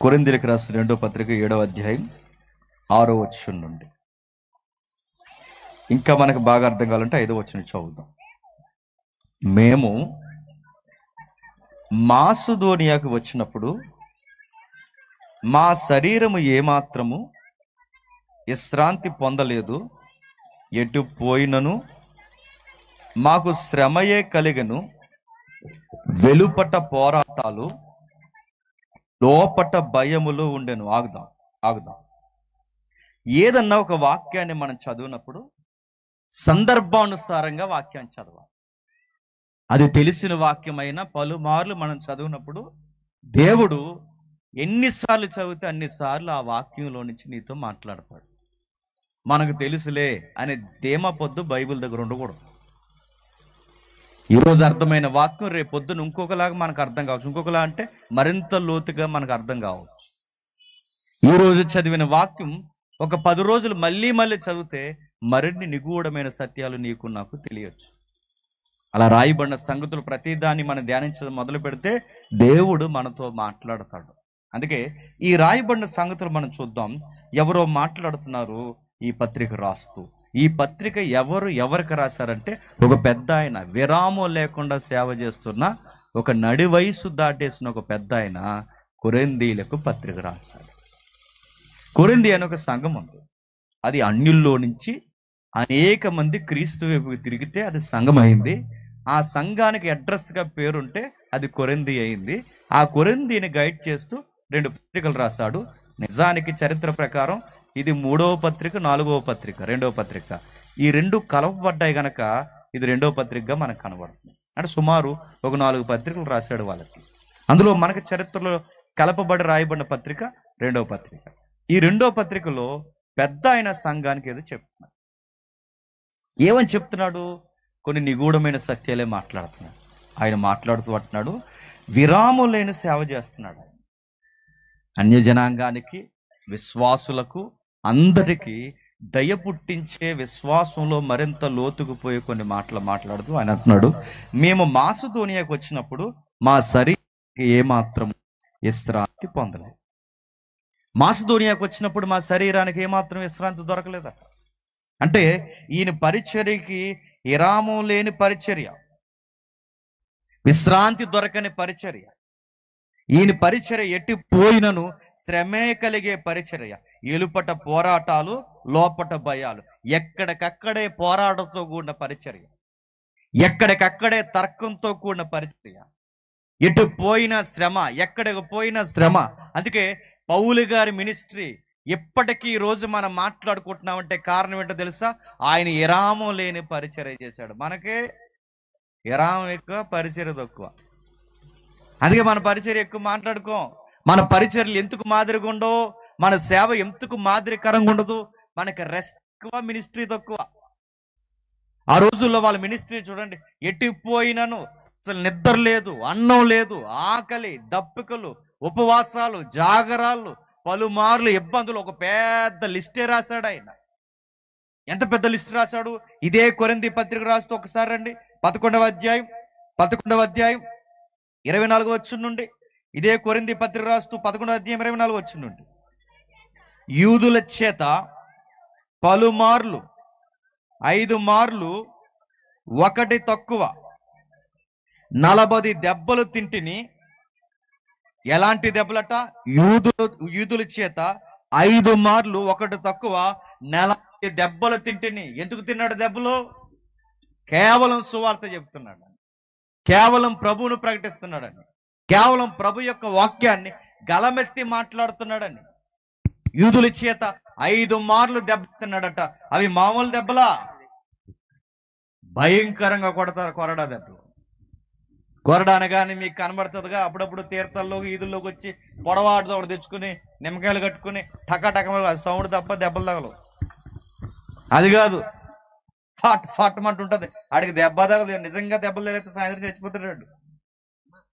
కొరింథీయులకు రాసిన 2వ పత్రిక 7వ అధ్యాయం 6వ వచనం నుండి. ఇంకా మనకు బాగా అర్థం కావాలంటే 5వ వచనం చదువుదాం. మేము మాసిదోనియాకు వచ్చినప్పుడు మా శరీరము ఏమాత్రము విశ్రాంతి పొందలేదు, ఎటు పోయినను మాకు శ్రమయే కలిగను. వెలుపట పోరాటాలు, లోపట భయములు ఉండెను. ఆగుదాం. ఏదన్నా ఒక వాక్యాన్ని మనం చదివినప్పుడు సందర్భానుసారంగా వాక్యాన్ని చదవాలి. అది తెలిసిన వాక్యమైనా పలుమార్లు మనం చదివినప్పుడు దేవుడు ఎన్నిసార్లు చదివితే అన్నిసార్లు ఆ వాక్యంలో నుంచి నీతో మాట్లాడతాడు. మనకు తెలుసులే అనే ధీమా పొద్దు బైబిల్ దగ్గర ఉండకూడదు. ఈరోజు అర్థమైన వాక్యం రేపు పొద్దున ఇంకొకలాగా మనకు అర్థం కావచ్చు, ఇంకొకలా అంటే మరింత లోతుగా మనకు అర్థం కావచ్చు. ఈరోజు చదివిన వాక్యం ఒక 10 రోజులు మళ్ళీ చదివితే మరిన్ని నిగూఢమైన సత్యాలు నీకు నాకు తెలియచ్చు. అలా రాయబడిన సంగతులు ప్రతిదాన్ని మనం ధ్యానించడం మొదలు పెడితే దేవుడు మనతో మాట్లాడతాడు. అందుకే ఈ రాయబడిన సంగతులు మనం చూద్దాం. ఎవరో మాట్లాడుతున్నారు ఈ పత్రిక రాస్తూ. ఈ పత్రిక ఎవరికి రాశారంటే ఒక పెద్ద ఆయన, విరామం లేకుండా సేవ చేస్తున్న ఒక నడి వయసు దాటేసిన ఒక పెద్ద ఆయన కొరింథీయులకు పత్రిక రాశాడు. కొరింథీ అనే ఒక సంఘం ఉంది. అది అన్యుల్లో నుంచి అనేక మంది క్రీస్తు వైపుకి తిరిగితే అది సంఘం అయింది. ఆ సంఘానికి అడ్రస్గా పేరుంటే అది కొరింథీ అయింది. ఆ కొరింథీని గైడ్ చేస్తూ 2 పత్రికలు రాశాడు. నిజానికి చరిత్ర ప్రకారం ఇది 3వ పత్రిక, 4వ పత్రిక, 2వ పత్రిక. ఈ 2 కలపబడ్డాయి గనక ఇది 2వ పత్రికగా మనకు కనబడుతుంది. అంటే సుమారు ఒక 4 పత్రికలు రాశాడు వాళ్ళకి. అందులో మనకి చరిత్రలో కలపబడి రాయబడిన పత్రిక 2వ పత్రిక. ఈ 2వ పత్రికలో పెద్ద ఆయన సంఘానికి ఏదో చెప్తున్నాడు. ఏమని చెప్తున్నాడు? కొన్ని నిగూఢమైన సత్యాలే మాట్లాడుతున్నాడు. ఆయన మాట్లాడుతూ అంటున్నాడు, విరామం లేని సేవ చేస్తున్నాడు. అన్యజనాంగానికి, విశ్వాసులకు, అందరికీ దయ పుట్టించే, విశ్వాసంలో మరింత లోతుకు పోయే కొన్ని మాటలు మాట్లాడుతూ ఆయన అంటున్నాడు, మేము మాసిదోనియాకు వచ్చినప్పుడు మా శరీరానికి ఏమాత్రం విశ్రాంతి పొందలేదు. మాసిదోనియాకు వచ్చినప్పుడు మా శరీరానికి ఏమాత్రం విశ్రాంతి దొరకలేదట. అంటే ఈయన పరిచర్యకి విరామం లేని పరిచర్య, విశ్రాంతి దొరకని పరిచర్య. ఈయన పరిచర్య ఎటు పోయినను శ్రమే కలిగే పరిచర్య. ఎలుపట పోరాటాలు, లోపట భయాలు. ఎక్కడికక్కడే పోరాటంతో కూడిన పరిచర్య, ఎక్కడికక్కడే తర్కంతో కూడిన పరిచర్య. ఎటు పోయిన శ్రమ, ఎక్కడికి పోయిన శ్రమ. అందుకే పౌలు గారి మినిస్ట్రీ ఇప్పటికీ ఈ రోజు మనం మాట్లాడుకుంటున్నామంటే కారణం ఏంటో తెలుసా? ఆయన విరామం లేని పరిచర్య చేశాడు. మనకే విరామం ఎక్కువ, పరిచర్య తక్కువ. అందుకే మన పరిచర్య ఎక్కువ మాట్లాడుకోం. మన పరిచర్యలు ఎందుకు మాదిరిగా ఉండవు, మన సేవ ఎందుకు మాదిరికరంగా ఉండదు? మనకి రెస్ట్ ఎక్కువ, మినిస్ట్రీ తక్కువ. ఆ రోజుల్లో వాళ్ళ మినిస్ట్రీ చూడండి, ఎటు పోయినను అసలు నిద్ర లేదు, అన్నం లేదు, ఆకలి, దప్పికలు, ఉపవాసాలు, జాగరాలు, పలుమార్లు ఇబ్బందులు. ఒక పెద్ద లిస్టే రాశాడు ఆయన. ఎంత పెద్ద లిస్ట్ రాశాడు! ఇదే కొరింథీ పత్రిక రాస్తూ ఒకసారి రండి, 11వ అధ్యాయం 24వ వచనం నుండి. ఇదే కొరింథీ పత్రిక రాస్తూ 11వ అధ్యాయం 24వ వచనం నుండి. యూదుల చేత పలుమార్లు 5 మార్లు ఒకటి తక్కువ 40 దెబ్బలు తింటిని. ఎలాంటి దెబ్బలట? యూదుల చేత 5 మార్లు ఒకటి తక్కువ 40 దెబ్బలు తింటిని. ఎందుకు తిన్నాడు దెబ్బలు? కేవలం సువార్త చెప్తున్నాడు, కేవలం ప్రభువును ప్రకటిస్తున్నాడని, కేవలం ప్రభు యొక్క వాక్యాన్ని గలమెత్తి మాట్లాడుతున్నాడని. యూదుల చేత 5 మార్లు దెబ్బ తిన్నాడట. అవి మామూలు దెబ్బలా? భయంకరంగా కొడతారు కొరడా దెబ్బలు. కొరడా అనగానే మీకు కనబడుతుందిగా, అప్పుడప్పుడు తీర్థాల్లో ఈదుల్లోకి వచ్చి పొడవాడుతో ఒకటి తెచ్చుకుని నిమ్మకాయలు కట్టుకుని టక సౌండ్ తప్ప దెబ్బలు తగలవు. అది కాదు, ఫాట్ ఫాట్ అంటుంటది. ఆడికి దెబ్బ తగదు. నిజంగా దెబ్బలు తగిలితే సాయంత్రం చచ్చిపోతాడు.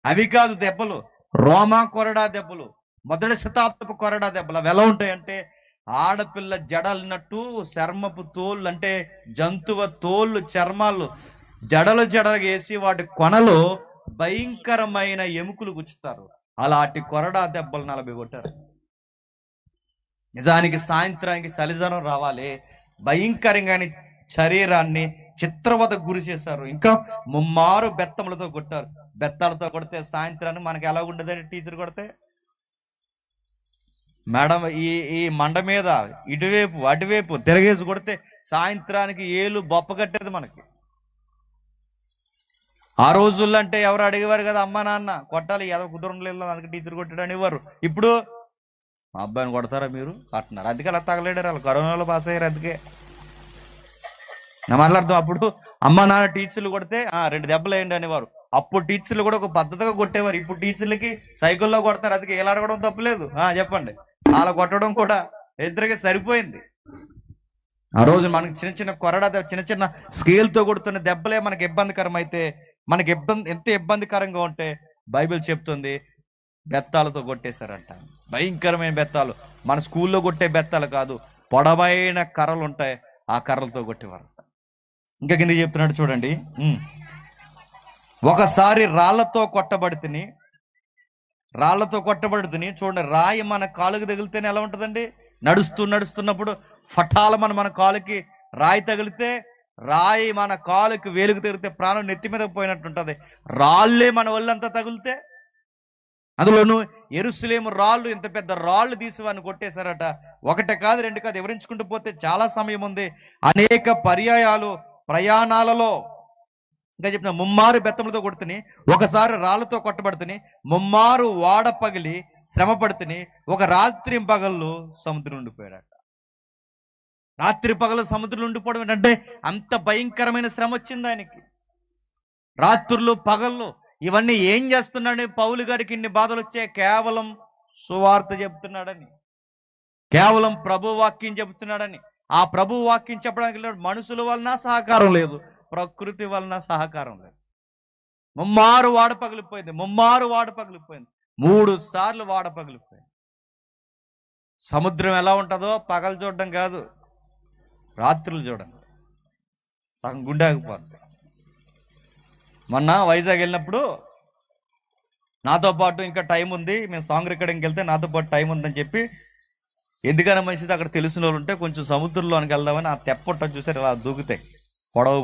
అవి కాదు దెబ్బలు, రోమా కొరడా దెబ్బలు, మొదటి శతాబ్దపు కొరడా దెబ్బలు. అవి ఎలా ఉంటాయంటే, ఆడపిల్ల జడలినట్టు చర్మపు తోళ్ళు, అంటే జంతువ తోళ్ళు, చర్మాలు జడలు వేసి వాటి కొనలో భయంకరమైన ఎముకలు గుచ్చుతారు. అలాంటి కొరడా దెబ్బలు 40 కొట్టారు. నిజానికి సాయంత్రానికి చలిజనం రావాలి, భయంకరంగా శరీరాన్ని చిత్రవదకు గురి చేశారు. ఇంకా ముమ్మారు బెత్తములతో కొట్టారు. బెత్తాలతో కొడితే సాయంత్రాన్ని మనకి ఎలా ఉండదండి? టీచర్ కొడితే మేడం ఈ మండ మీద ఇటువైపు అటువైపు తిరగేసి కొడితే సాయంత్రానికి ఏలు బొప్ప కట్టేది మనకి. ఆ రోజుల్లో అంటే ఎవరు అడిగేవారు కదా, అమ్మ నాన్న కొట్టాలి, ఏదో కుదరలేదు అందుకే టీచర్ కొట్టాడు అనేవారు. ఇప్పుడు మా అబ్బాయిని కొడతారా మీరు అంటున్నారు. అందుకే అలా తగలేడారు, వాళ్ళు కరోనాలో పాస్ అయ్యారు. అందుకే నా మాట్లాడతాం. అప్పుడు అమ్మ నాన్న టీచర్లు కొడితే 2 దెబ్బలు వేయండి అనేవారు. అప్పుడు టీచర్లు కూడా ఒక పద్ధతిగా కొట్టేవారు. ఇప్పుడు టీచర్లకి సైకిల్లో కొడతారు. అందుకే ఏలాడగడం తప్పలేదు. చెప్పండి, అలా కొట్టడం కూడా ఇద్దరికి సరిపోయింది. ఆ రోజు మనకి చిన్న చిన్న కొరడా చిన్న చిన్న స్కేల్తో కొడుతున్న దెబ్బలే మనకి ఇబ్బందికరం అయితే, మనకి ఎంత ఇబ్బందికరంగా ఉంటే బైబిల్ చెప్తుంది బెత్తాలతో కొట్టేశారంట. భయంకరమైన బెత్తాలు. మన స్కూల్లో కొట్టే బెత్తాలు కాదు, పొడవైన కర్రలు ఉంటాయి, ఆ కర్రలతో కొట్టేవారంట. ఇంకా కింద చెప్తున్నాడు చూడండి. ఒకసారి రాళ్లతో కొట్టబడితిని చూడండి. రాయి మన కాలుకి తగిలితేనే ఎలా ఉంటుందండి? నడుస్తున్నప్పుడు ఫటాల మన కాలుకి రాయి తగిలితే, రాయి మన కాలుకి వేలుకు తగిలితే ప్రాణం నెత్తి మీద పోయినట్టు ఉంటుంది. రాళ్ళే మన ఒళ్ళంతా తగిలితే, అందులోనూ యెరూషలేము రాళ్ళు, ఇంత పెద్ద రాళ్ళు తీసి వారిని కొట్టేశారట. 1 కాదు 2 కాదు, వివరించుకుంటూ పోతే చాలా సమయం ఉంది. అనేక పర్యాయాలు ప్రయాణాలలో ఇంకా చెప్పిన ముమ్మారు బెత్తములతో కొడుతుని, ఒకసారి రాళ్లతో కొట్టబడుతుని, ముమ్మారు వాడ పగిలి శ్రమ పడుతుని, ఒక రాత్రి పగళ్ళు సముద్రం ఉండిపోయాడట. రాత్రి పగలు సముద్రం ఉండిపోవడం ఏంటంటే అంత భయంకరమైన శ్రమ వచ్చింది ఆయనకి. రాత్రులు పగళ్ళు ఇవన్నీ ఏం చేస్తున్నాడని పౌలు గారికి ఇన్ని బాధలు వచ్చాయి? కేవలం సువార్త చెప్తున్నాడని, కేవలం ప్రభు వాక్యం చెబుతున్నాడని. ఆ ప్రభు వాక్యం చెప్పడానికి మనుషుల వలన సహకారం లేదు, ప్రకృతి వలన సహకారం లేదు. ముమ్మారు వాడ పగిలిపోయింది. 3 సార్లు వాడ పగిలిపోయింది. సముద్రం ఎలా ఉంటుందో పగలు చూడడం కాదు, రాత్రులు చూడండి, సగం గుండె ఆగిపోద్ది. మొన్న వైజాగ్ వెళ్ళినప్పుడు నాతో పాటు ఇంకా టైం ఉంది, మేము సాంగ్ రికార్డింగ్కి వెళ్తే నాతో పాటు టైం ఉందని చెప్పి, ఎందుకైనా మంచిది అక్కడ తెలిసిన వాళ్ళు ఉంటే కొంచెం సముద్రంలోనికి వెళ్దామని ఆ తెప్పొట్ట చూసారు, ఇలా దూకుతాయి, పొడవు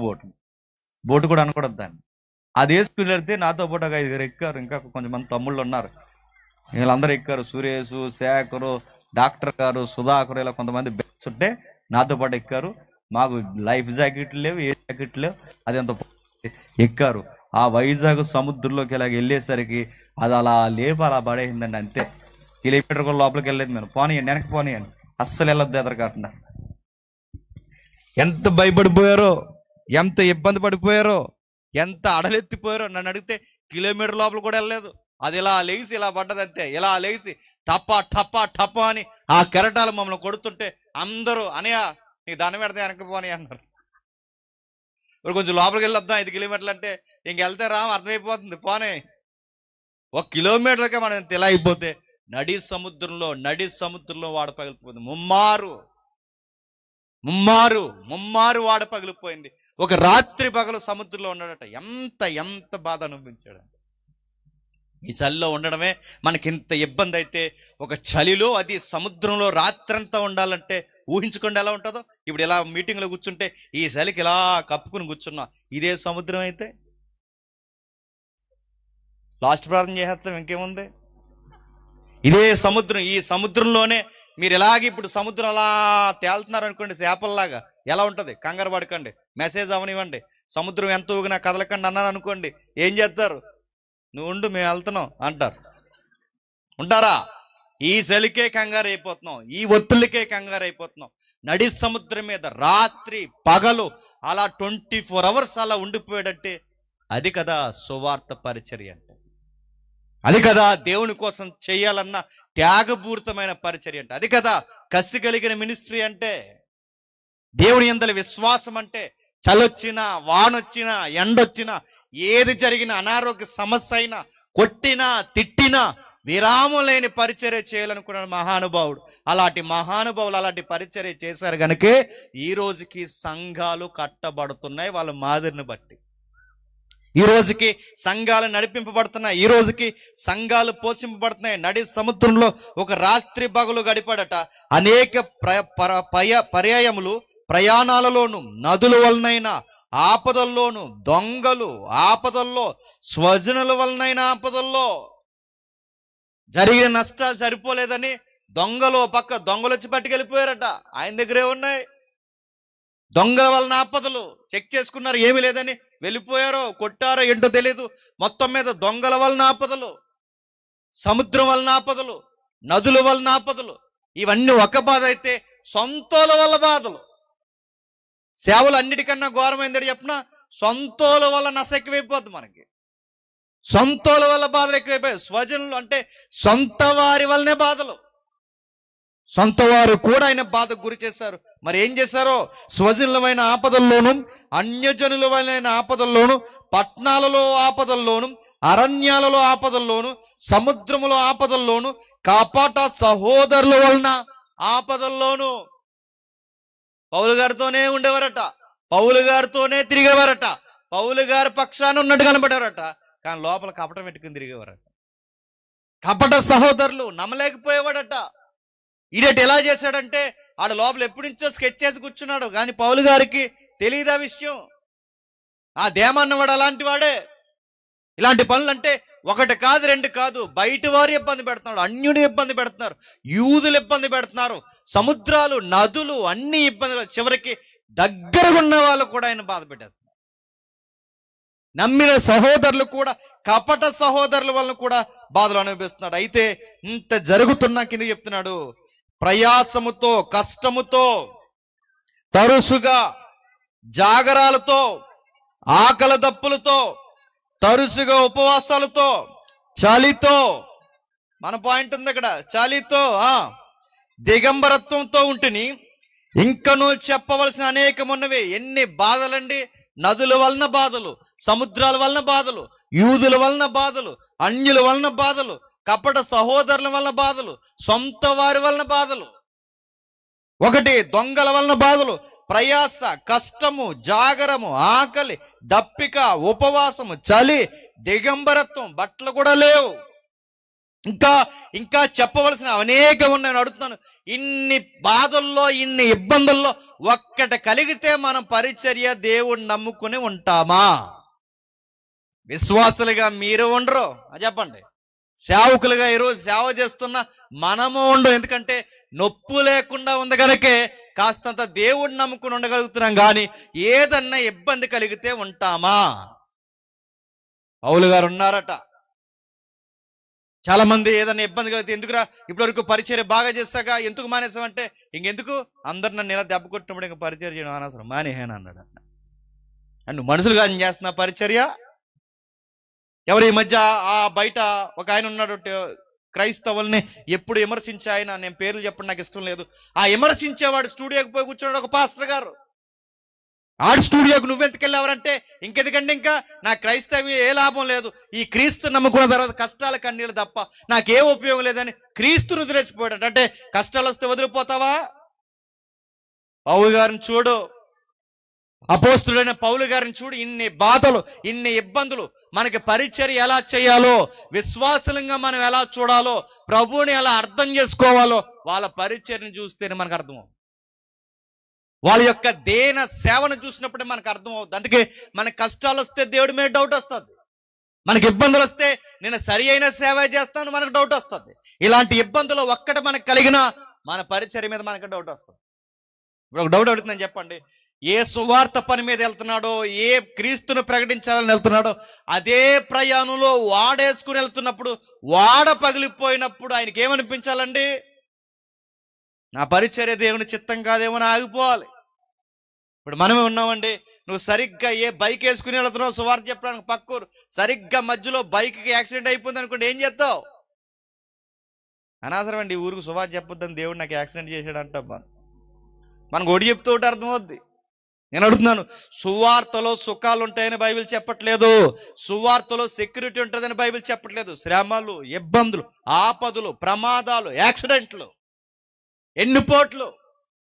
బోటు కూడా అనకూడదు దాన్ని. అది వేసుకుని వెళ్తే నాతో పాటు ఒక 5 ఎక్కారు. ఇంకా కొంతమంది తమ్ముళ్ళు ఉన్నారు, వీళ్ళందరూ ఎక్కారు. సురేష్, శేఖరు, డాక్టర్ గారు, సుధాకరు, ఇలా కొంతమంది బెట్స్ ఉంటే నాతో పాటు ఎక్కారు. మాకు లైఫ్ జాకెట్లు లేవు, ఏ జాకెట్లు లేవు. అది అంత ఎక్కారు. ఆ వైజాగ్ సముద్రంలోకి ఇలాగ వెళ్ళేసరికి అది అలా లేపు అలా పడేసిందండి. అంతే, కిలోమీటర్ కూడా లోపలికి వెళ్ళలేదు. మేము పోనీయండి, వెనక్కి పోనీయండి, అస్సలు వెళ్ళొద్దు ఎదరకాకుండా. ఎంత భయపడిపోయారో, ఎంత ఇబ్బంది పడిపోయారో, ఎంత అడలెత్తిపోయారో. నన్ను అడిగితే కిలోమీటర్ లోపల కూడా వెళ్ళలేదు. అది ఇలా లేచి ఇలా పడ్డదంతే, ఇలా లేచి టప్పా టప్పా టప్పా అని ఆ కెరటాలు మమ్మల్ని కొడుతుంటే అందరూ అనయ్య నీ దండం పెడితే వెనక్కి పోనీ అన్నారు. ఇప్పుడు కొంచెం లోపలికి వెళ్ళొద్దాం 5 కిలోమీటర్లు అంటే, ఇంకెళ్తే అర్థమైపోతుంది పోనీ. 1 కిలోమీటర్కే మనం ఇంత ఇలా అయిపోతే నడి సముద్రంలో వాడ పగిలిపోయింది. ముమ్మారు వాడ పగిలిపోయింది. ఒక రాత్రి పగలు సముద్రంలో ఉన్నాడట. ఎంత బాధ అనుభవించాడంటే, ఈ చలిలో ఉండడమే మనకి ఇంత ఇబ్బంది అయితే, ఒక చలిలో అది సముద్రంలో రాత్రంతా ఉండాలంటే ఊహించుకోండి ఎలా ఉంటుందో. ఇప్పుడు ఇలా మీటింగ్లో కూర్చుంటే ఈ చలికి ఇలా కప్పుకుని కూర్చున్నా, ఇదే సముద్రం అయితే లాస్ట్ ప్రార్థన చేసేస్తాం, ఇంకేముంది. ఇదే సముద్రం, ఈ సముద్రంలోనే మీరు ఎలాగ ఇప్పుడు సముద్రం అలా తేలుతున్నారు అనుకోండి చేపల్లాగా, ఎలా ఉంటుంది? కంగారు పడకండి, మెసేజ్ అవనివ్వండి. సముద్రం ఎంత ఊగినా కదలకండి అన్నారు అనుకోండి, ఏం చేస్తారు? నువ్వు ఉండు, మేము వెళ్తున్నాం అంటారు. ఉంటారా? ఈ చలికే కంగారు అయిపోతున్నాం, ఈ ఒత్తిళ్ళకే కంగారు అయిపోతున్నాం. నడి సముద్రం మీద రాత్రి పగలు అలా 24 అవర్స్ అలా ఉండిపోయాడంటే అది కదా సువార్త పరిచర్య అంటే. అది కదా దేవుని కోసం చేయాలన్న త్యాగపూరితమైన పరిచర్య అంటే. అది కదా కసి కలిగిన మినిస్ట్రీ అంటే. దేవుని యందలి విశ్వాసం అంటే చలొచ్చినా, వానొచ్చినా, ఎండొచ్చినా, ఏది జరిగినా, అనారోగ్య సమస్య అయినా, కొట్టినా తిట్టినా విరామం లేని పరిచర్య చేయాలనుకున్నాడు మహానుభావుడు. అలాంటి మహానుభావులు అలాంటి పరిచర్య చేశారు కనుకే ఈ రోజుకి సంఘాలు కట్టబడుతున్నాయి వాళ్ళ మాదిరిని బట్టి. ఈ రోజుకి సంఘాలు నడిపింపబడుతున్నాయి, ఈ రోజుకి సంఘాలు పోషింపబడుతున్నాయి. నడి సముద్రంలో ఒక రాత్రి పగలు గడిపాడట. అనేక పర్యాయములు ప్రయాణాలలోను, నదుల వలనైనా ఆపదల్లోను, దొంగలు ఆపదల్లో, స్వజనుల వలనైన ఆపదల్లో జరిగిన నష్టాలు సరిపోలేదని దొంగలు పక్క దొంగలు వచ్చి పట్టుకెళ్ళిపోయారట. ఆయన దగ్గరే ఉన్నాయి. దొంగల వలన ఆపదలు చెక్ చేసుకున్నారు, ఏమీ లేదని వెళ్ళిపోయారో కొట్టారో ఏంటో తెలియదు. మొత్తం మీద దొంగల వలన ఆపదలు, సముద్రం వలన ఆపదలు, నదుల వలన ఆపదలు, ఇవన్నీ ఒక బాధ అయితే సొంతోల వల్ల బాధలు. సేవలు అన్నిటికన్నా ఘోరమైందని చెప్పిన సొంతోల వల్ల నశ ఎక్కువైపోద్ది. మనకి సొంతోల వల్ల బాధలు ఎక్కువైపోయాయి. స్వజనులు అంటే సొంత వారి వల్లనే బాధలు. సొంత వారు కూడా ఆయన బాధకు గురి చేశారు. మరి ఏం చేశారో, స్వజనులమైన ఆపదల్లోను, అన్యజనులమైన ఆపదల్లోను, పట్టణాలలో ఆపదల్లోను, అరణ్యాలలో ఆపదల్లోను, సముద్రములో ఆపదల్లోను, కాపాట సహోదరుల వలన ఆపదల్లోను పౌలు గారితోనే ఉండేవారట, పౌలు గారితోనే తిరిగేవారట, పౌలు గారి పక్షాన ఉన్నట్టు కనబడేవారట. కానీ లోపల కపటం పెట్టుకుని తిరిగేవారట. కపట సహోదరులు నమ్మలేకపోయేవాడట. ఈడేటి ఎలా చేశాడంటే ఆడ లోపల ఎప్పటి నుంచో స్కెచ్ చేసి కూర్చున్నాడు, కానీ పౌలు గారికి తెలియదు ఆ విషయం. ఆ దేమన్నవాడు అలాంటి వాడే. ఇలాంటి పనులు అంటే ఒకటి కాదు, రెండు కాదు, బయట వారు ఇబ్బంది పెడుతున్నాడు, అన్యుడు ఇబ్బంది పెడుతున్నారు, యూదులు ఇబ్బంది పెడుతున్నారు, సముద్రాలు, నదులు అన్ని ఇబ్బందులు, చివరికి దగ్గరగా ఉన్న వాళ్ళు కూడా ఆయన బాధ పెట్టారు. నమ్మిన సహోదరులు కూడా, కపట సహోదరుల వలన కూడా బాధలు అనుభవిస్తున్నాడు. అయితే ఇంత జరుగుతున్నా కింద చెప్తున్నాడు, ప్రయాసముతో, కష్టముతో, తరచుగా జాగరాలతో, ఆకలి దప్పులతో, తరచుగా ఉపవాసాలతో, చలితో, మన పాయింట్ ఉంది అక్కడ, చలితో, దిగంబరత్వంతో ఉంటుని ఇంకనూ చెప్పవలసిన అనేకమున్నవి. ఎన్ని బాధలండి! నదుల వలన బాధలు, సముద్రాల వలన బాధలు, యూదుల వలన బాధలు, అన్యుల వలన బాధలు, కపట సహోదరుల వలన బాధలు, సొంత వారి వలన బాధలు, ఒకటి దొంగల వలన బాధలు, ప్రయాస, కష్టము, జాగరము, ఆకలి, దప్పిక, ఉపవాసము, చలి, దిగంబరత్వం, బట్టలు కూడా లేవు. ఇంకా ఇంకా చెప్పవలసిన అనేక ఉన్నాయి. అడుగుతున్నాను, ఇన్ని బాధల్లో, ఇన్ని ఇబ్బందుల్లో ఒక్కటి కలిగితే మనం పరిచర్య దేవుణ్ణి నమ్ముకుని ఉంటామా? విశ్వాసులుగా మీరు ఉండరు చెప్పండి, సేవకులుగా ఈరోజు సేవ చేస్తున్న మనము ఉండవు. ఎందుకంటే నొప్పు లేకుండా ఉంది కనుకే కాస్తంత దేవుణ్ణి నమ్ముకుని ఉండగలుగుతున్నాం. కానీ ఏదన్నా ఇబ్బంది కలిగితే ఉంటామా? పౌలు గారు ఉన్నారట. చాలా మంది ఏదన్నా ఇబ్బంది కలిగితే, ఎందుకురా ఇప్పటివరకు పరిచర్య బాగా చేస్తాక ఎందుకు మానేసామంటే, ఇంకెందుకు అందరు నన్ను ఇలా దెబ్బ కొట్టినప్పుడు ఇంకా పరిచర్య చేయడం అనవసరం, మానేహాను అన్నాడు. నువ్వు మనుషులుగా చేస్తున్నా పరిచర్య? ఎవరు ఈ మధ్య బయట ఒక ఆయన ఉన్నాడు, క్రైస్తవుల్ని ఎప్పుడు విమర్శించే ఆయన, నేను పేర్లు చెప్పడం నాకు ఇష్టం లేదు, ఆ విమర్శించేవాడు స్టూడియోకి పోయి కూర్చున్నాడు ఒక పాస్టర్ గారు. ఆడు స్టూడియోకి నువ్వెందుకు వెళ్ళావరంటే, ఇంకెందుకంటే ఇంకా నా క్రైస్తవ్యం ఏ లాభం లేదు, ఈ క్రీస్తు నమ్ముకున్న తర్వాత కష్టాల కన్నీళ్ళు తప్ప నాకే ఉపయోగం లేదని క్రీస్తును వదిలేసిపోయాడు. అంటే కష్టాలు వస్తే వదిలిపోతావా? పౌలు గారిని చూడు, అపోస్తుడైన పౌలు గారిని చూడు, ఇన్ని బాధలు, ఇన్ని ఇబ్బందులు, మనకి పరిచర్య ఎలా చేయాలో, విశ్వాసంగా మనం ఎలా చూడాలో, ప్రభువుని ఎలా అర్థం చేసుకోవాలో వాళ్ళ పరిచర్యను చూస్తేనే మనకు అర్థం అవుతుంది. వాళ్ళ యొక్క దేన సేవను చూసినప్పుడే మనకు అర్థం అవుతుంది. అందుకే మనకి కష్టాలు వస్తే దేవుడి మీద డౌట్ వస్తుంది, మనకి ఇబ్బందులు వస్తే నేను సరి అయిన సేవ చేస్తాను మనకు డౌట్ వస్తుంది. ఇలాంటి ఇబ్బందులు ఒక్కటి మనకు కలిగినా మన పరిచర్య మీద మనకు డౌట్ వస్తుంది. ఇప్పుడు ఒక డౌట్ అడుగుతుందని చెప్పండి, ఏ సువార్త పని మీద వెళ్తున్నాడో, ఏ క్రీస్తును ప్రకటించాలని వెళ్తున్నాడో, అదే ప్రయాణంలో వాడేసుకుని వెళ్తున్నప్పుడు, వాడ పగిలిపోయినప్పుడు ఆయనకి ఏమనిపించాలండి? నా పరిచర్య దేవుని చిత్తం కాదేమో అని ఆగిపోవాలి. ఇప్పుడు మనమే ఉన్నామండి, నువ్వు సరిగ్గా ఏ బైక్ వేసుకుని వెళ్తున్నావు సువార్త చెప్పడానికి పక్కూరు, సరిగ్గా మధ్యలో బైక్కి యాక్సిడెంట్ అయిపోయింది అనుకోండి, ఏం చేస్తావు? అనవసరం అండి, ఊరికి సువార్త చెప్పొద్దని దేవుడు నాకు యాక్సిడెంట్ చేశాడు అంట. మనకు ఒడి చెప్తూ ఉంటే అర్థమవుద్ది. నేను అడుగుతున్నాను, సువార్తలో సుఖాలు ఉంటాయని బైబిల్ చెప్పట్లేదు, సువార్తలో సెక్యూరిటీ ఉంటుందని బైబిల్ చెప్పట్లేదు. శ్రమలు, ఇబ్బందులు, ఆపదలు, ప్రమాదాలు, యాక్సిడెంట్లు, ఎన్నిపోట్లు,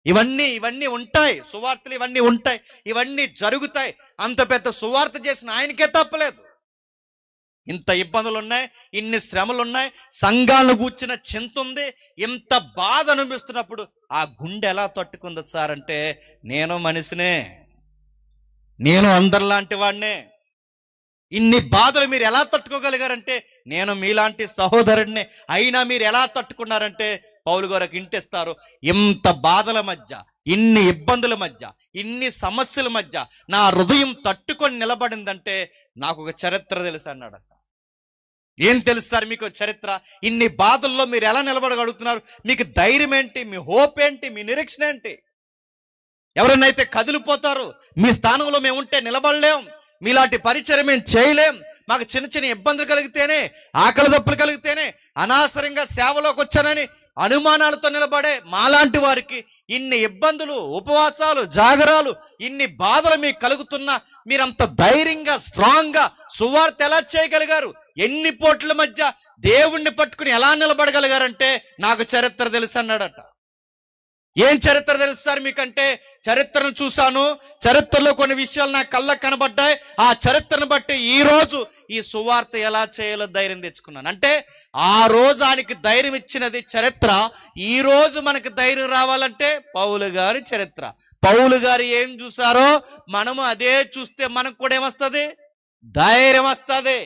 ఇవన్నీ ఉంటాయి, సువార్తలు ఇవన్నీ ఉంటాయి, ఇవన్నీ జరుగుతాయి. అంత పెద్ద సువార్త చేసిన ఆయనకే తప్పలేదు. ఇంత ఇబ్బందులు ఉన్నాయి, ఇన్ని శ్రమలు ఉన్నాయి, సంఘాలను కూర్చిన చింత ఉంది, ఇంత బాధ అనిపిస్తున్నప్పుడు ఆ గుండె ఎలా తట్టుకుంది సార్ అంటే, నేను మనిషినే, నేను అందరిలాంటి వాడినే. ఇన్ని బాధలు మీరు ఎలా తట్టుకోగలిగారంటే, నేను మీలాంటి సహోదరుడిని. అయినా మీరు ఎలా తట్టుకున్నారంటే పౌలు గారికి ఇంటిస్తారు. ఇంత బాధల మధ్య, ఇన్ని ఇబ్బందుల మధ్య, ఇన్ని సమస్యల మధ్య నా హృదయం తట్టుకొని నిలబడిందంటే నాకు ఒక చరిత్ర తెలుసు అన్నాడట. ఏం తెలుసు సార్ మీకు చరిత్ర? ఇన్ని బాధల్లో మీరు ఎలా నిలబడగలుగుతున్నారు? మీకు ధైర్యం ఏంటి? మీ హోప్ ఏంటి? మీ నిరీక్షణ ఏంటి? ఎవరినైతే కదిలిపోతారు, మీ స్థానంలో మేము ఉంటే నిలబడలేం, మీలాంటి పరిచయం మేము చేయలేం, మాకు చిన్న చిన్న ఇబ్బందులు కలిగితేనే, ఆకలి దప్పులు కలిగితేనే అనవసరంగా సేవలోకి వచ్చానని అనుమానాలతో నిలబడే మాలాంటి వారికి ఇన్ని ఇబ్బందులు, ఉపవాసాలు, జాగరాలు, ఇన్ని బాధలు మీకు కలుగుతున్నా మీరంత ధైర్యంగా, స్ట్రాంగ్ గా సువార్త ఎలా చేయగలిగారు? ఎన్ని పోట్ల మధ్య దేవుణ్ణి పట్టుకుని ఎలా నిలబడగలిగారంటే నాకు చరిత్ర తెలుసు అన్నాడట. ఏం చరిత్ర తెలుసు సార్ మీకంటే, చరిత్రను చూశాను, చరిత్రలో కొన్ని విషయాలు నా కళ్ళకు కనబడ్డాయి, ఆ చరిత్రను బట్టి ఈ రోజు ఈ సువార్త ఎలా చేయాలో ధైర్యం తెచ్చుకున్నాను. అంటే ఆ రోజు ఆయనకి ధైర్యం ఇచ్చినది చరిత్ర. ఈ రోజు మనకు ధైర్యం రావాలంటే పౌలు గారి చరిత్ర. పౌలు గారు ఏం చూసారో మనము అదే చూస్తే మనకు కూడా ఏమొస్తుంది? ధైర్యం వస్తుంది.